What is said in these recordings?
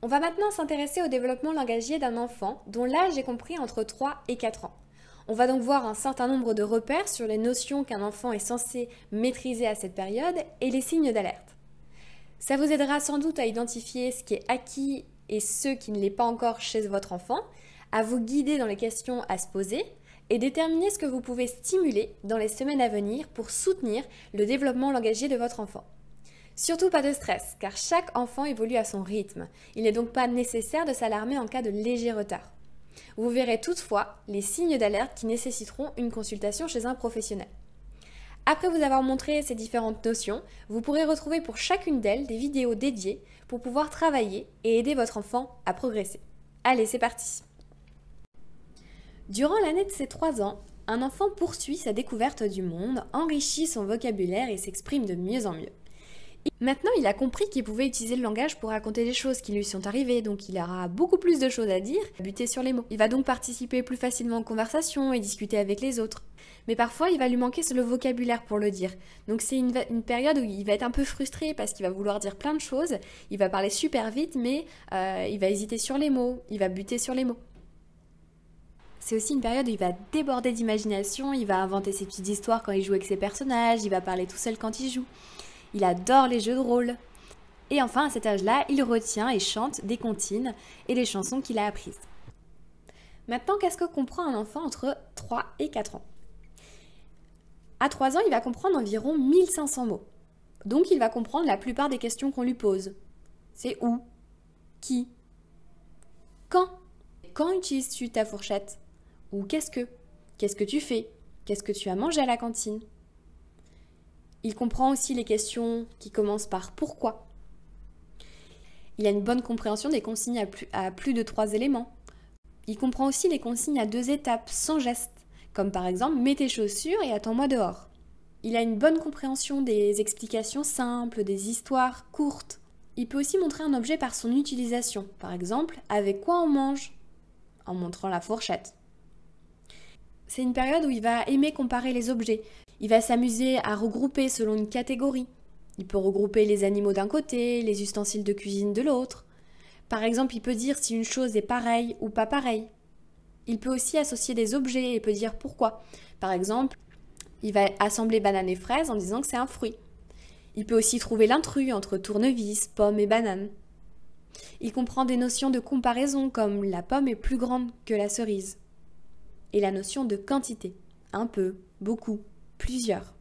On va maintenant s'intéresser au développement langagier d'un enfant dont l'âge est compris entre 3 et 4 ans. On va donc voir un certain nombre de repères sur les notions qu'un enfant est censé maîtriser à cette période et les signes d'alerte. Ça vous aidera sans doute à identifier ce qui est acquis et ce qui ne l'est pas encore chez votre enfant, à vous guider dans les questions à se poser et déterminer ce que vous pouvez stimuler dans les semaines à venir pour soutenir le développement langagier de votre enfant. Surtout pas de stress, car chaque enfant évolue à son rythme. Il n'est donc pas nécessaire de s'alarmer en cas de léger retard. Vous verrez toutefois les signes d'alerte qui nécessiteront une consultation chez un professionnel. Après vous avoir montré ces différentes notions, vous pourrez retrouver pour chacune d'elles des vidéos dédiées pour pouvoir travailler et aider votre enfant à progresser. Allez, c'est parti! Durant l'année de ses 3 ans, un enfant poursuit sa découverte du monde, enrichit son vocabulaire et s'exprime de mieux en mieux. Maintenant, il a compris qu'il pouvait utiliser le langage pour raconter des choses qui lui sont arrivées, donc il aura beaucoup plus de choses à dire, à buter sur les mots. Il va donc participer plus facilement aux conversations et discuter avec les autres. Mais parfois, il va lui manquer le vocabulaire pour le dire. Donc c'est une période où il va être un peu frustré parce qu'il va vouloir dire plein de choses, il va parler super vite, mais il va hésiter sur les mots, il va buter sur les mots. C'est aussi une période où il va déborder d'imagination, il va inventer ses petites histoires quand il joue avec ses personnages, il va parler tout seul quand il joue. Il adore les jeux de rôle. Et enfin, à cet âge-là, il retient et chante des comptines et des chansons qu'il a apprises. Maintenant, qu'est-ce que comprend un enfant entre 3 et 4 ans? À 3 ans, il va comprendre environ 1500 mots. Donc, il va comprendre la plupart des questions qu'on lui pose. C'est où? Qui? Quand? Quand utilises-tu ta fourchette? Ou qu'est-ce que? Qu'est-ce que tu fais? Qu'est-ce que tu as mangé à la cantine? Il comprend aussi les questions qui commencent par « pourquoi ». Il a une bonne compréhension des consignes à plus de 3 éléments. Il comprend aussi les consignes à 2 étapes, sans geste, comme par exemple « mets tes chaussures et attends-moi dehors ». Il a une bonne compréhension des explications simples, des histoires courtes. Il peut aussi montrer un objet par son utilisation, par exemple « avec quoi on mange ?» en montrant la fourchette. C'est une période où il va aimer comparer les objets. Il va s'amuser à regrouper selon une catégorie. Il peut regrouper les animaux d'un côté, les ustensiles de cuisine de l'autre. Par exemple, il peut dire si une chose est pareille ou pas pareille. Il peut aussi associer des objets et peut dire pourquoi. Par exemple, il va assembler banane et fraise en disant que c'est un fruit. Il peut aussi trouver l'intrus entre tournevis, pomme et banane. Il comprend des notions de comparaison comme la pomme est plus grande que la cerise. Et la notion de quantité, un peu, beaucoup, plusieurs.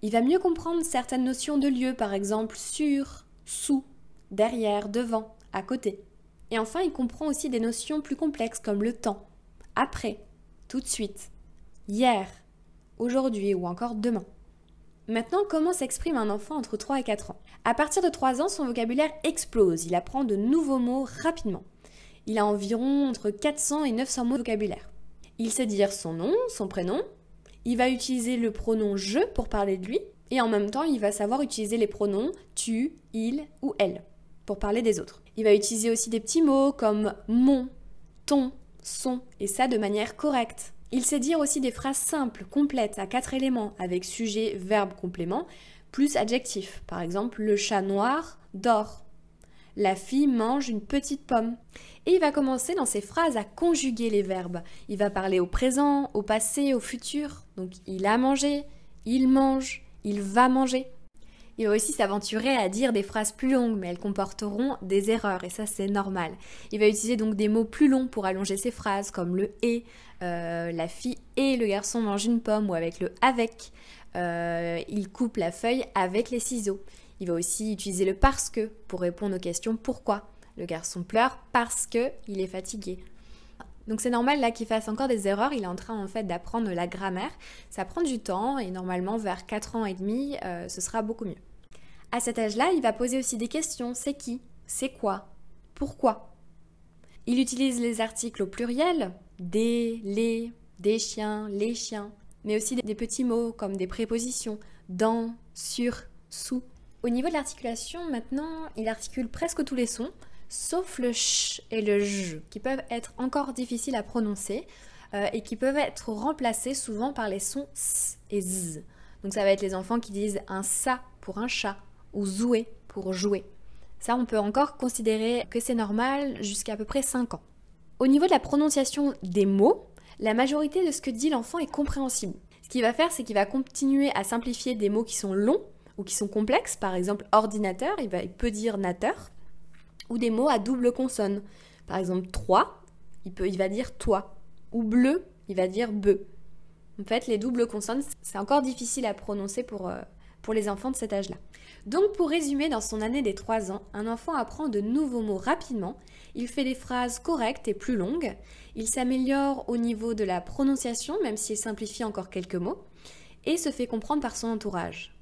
Il va mieux comprendre certaines notions de lieu, par exemple sur, sous, derrière, devant, à côté. Et enfin, il comprend aussi des notions plus complexes comme le temps, après, tout de suite, hier, aujourd'hui ou encore demain. Maintenant, comment s'exprime un enfant entre 3 et 4 ans? À partir de 3 ans, son vocabulaire explose, il apprend de nouveaux mots rapidement. Il a environ entre 400 et 900 mots de vocabulaire. Il sait dire son nom, son prénom. Il va utiliser le pronom « je » pour parler de lui. Et en même temps, il va savoir utiliser les pronoms « tu », « il » ou « elle » pour parler des autres. Il va utiliser aussi des petits mots comme « mon », « ton », « son » et ça de manière correcte. Il sait dire aussi des phrases simples, complètes, à 4 éléments, avec sujet, verbe, complément, plus adjectif. Par exemple, le chat noir dort. La fille mange une petite pomme. Et il va commencer dans ses phrases à conjuguer les verbes. Il va parler au présent, au passé, au futur. Donc il a mangé, il mange, il va manger. Il va aussi s'aventurer à dire des phrases plus longues, mais elles comporteront des erreurs, et ça c'est normal. Il va utiliser donc des mots plus longs pour allonger ses phrases, comme le « et », la fille et le garçon mangent une pomme, ou avec le « avec », il coupe la feuille avec les ciseaux. Il va aussi utiliser le « parce que » pour répondre aux questions « pourquoi ». Le garçon pleure parce qu'il est fatigué. Donc c'est normal là qu'il fasse encore des erreurs, il est en train en fait d'apprendre la grammaire. Ça prend du temps et normalement vers 4 ans et demi, ce sera beaucoup mieux. À cet âge-là, il va poser aussi des questions. C'est qui? C'est quoi? Pourquoi? Il utilise les articles au pluriel, des, les, des chiens, les chiens, mais aussi des petits mots comme des prépositions, dans, sur, sous. Au niveau de l'articulation, maintenant, il articule presque tous les sons, sauf le ch et le j, qui peuvent être encore difficiles à prononcer et qui peuvent être remplacés souvent par les sons s et z. Donc ça va être les enfants qui disent un ça pour un chat ou jouer pour jouer. Ça, on peut encore considérer que c'est normal jusqu'à peu près 5 ans. Au niveau de la prononciation des mots, la majorité de ce que dit l'enfant est compréhensible. Ce qu'il va faire, c'est qu'il va continuer à simplifier des mots qui sont longs ou qui sont complexes. Par exemple, ordinateur, il peut dire nateur. Ou des mots à double consonne. Par exemple, 3, il va dire toi. Ou bleu, il va dire beu. En fait, les doubles consonnes, c'est encore difficile à prononcer pour les enfants de cet âge-là. Donc, pour résumer, dans son année des 3 ans, un enfant apprend de nouveaux mots rapidement, il fait des phrases correctes et plus longues, il s'améliore au niveau de la prononciation, même s'il simplifie encore quelques mots, et se fait comprendre par son entourage.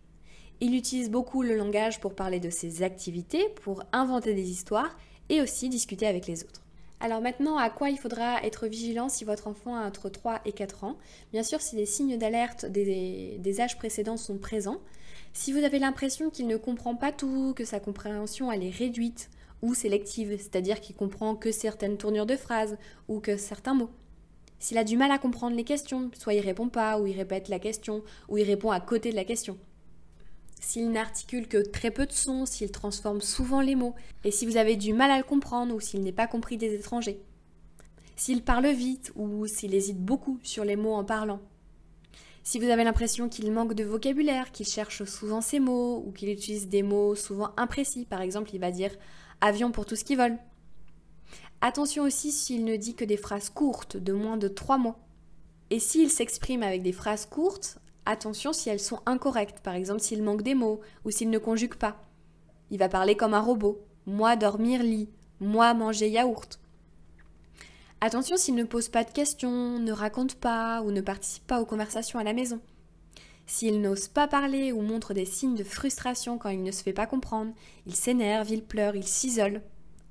Il utilise beaucoup le langage pour parler de ses activités, pour inventer des histoires et aussi discuter avec les autres. Alors maintenant, à quoi il faudra être vigilant si votre enfant a entre 3 et 4 ans? Bien sûr, si les signes d'alerte des âges précédents sont présents, si vous avez l'impression qu'il ne comprend pas tout, que sa compréhension elle est réduite ou sélective, c'est-à-dire qu'il comprend que certaines tournures de phrases ou que certains mots. S'il a du mal à comprendre les questions, soit il répond pas, ou il répète la question, ou il répond à côté de la question. S'il n'articule que très peu de sons, s'il transforme souvent les mots, et si vous avez du mal à le comprendre ou s'il n'est pas compris des étrangers. S'il parle vite ou s'il hésite beaucoup sur les mots en parlant. Si vous avez l'impression qu'il manque de vocabulaire, qu'il cherche souvent ses mots ou qu'il utilise des mots souvent imprécis, par exemple il va dire « avion pour tout ce qui vole ». Attention aussi s'il ne dit que des phrases courtes de moins de 3 mots. Et s'il s'exprime avec des phrases courtes, attention si elles sont incorrectes, par exemple s'il manque des mots ou s'il ne conjugue pas. Il va parler comme un robot. Moi dormir lit, moi manger yaourt. Attention s'il ne pose pas de questions, ne raconte pas ou ne participe pas aux conversations à la maison. S'il n'ose pas parler ou montre des signes de frustration quand il ne se fait pas comprendre, il s'énerve, il pleure, il s'isole.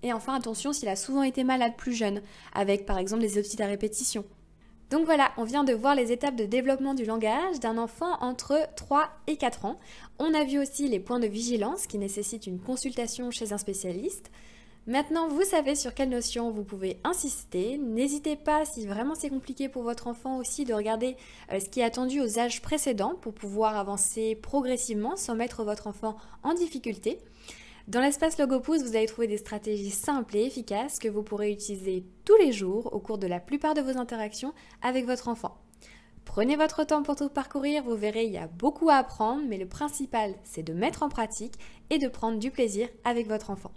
Et enfin attention s'il a souvent été malade plus jeune, avec par exemple des otites à répétition. Donc voilà, on vient de voir les étapes de développement du langage d'un enfant entre 3 et 4 ans. On a vu aussi les points de vigilance qui nécessitent une consultation chez un spécialiste. Maintenant, vous savez sur quelles notions vous pouvez insister. N'hésitez pas, si vraiment c'est compliqué pour votre enfant aussi, de regarder ce qui est attendu aux âges précédents pour pouvoir avancer progressivement sans mettre votre enfant en difficulté. Dans l'espace Logopousse, vous allez trouver des stratégies simples et efficaces que vous pourrez utiliser tous les jours au cours de la plupart de vos interactions avec votre enfant. Prenez votre temps pour tout parcourir, vous verrez, il y a beaucoup à apprendre, mais le principal, c'est de mettre en pratique et de prendre du plaisir avec votre enfant.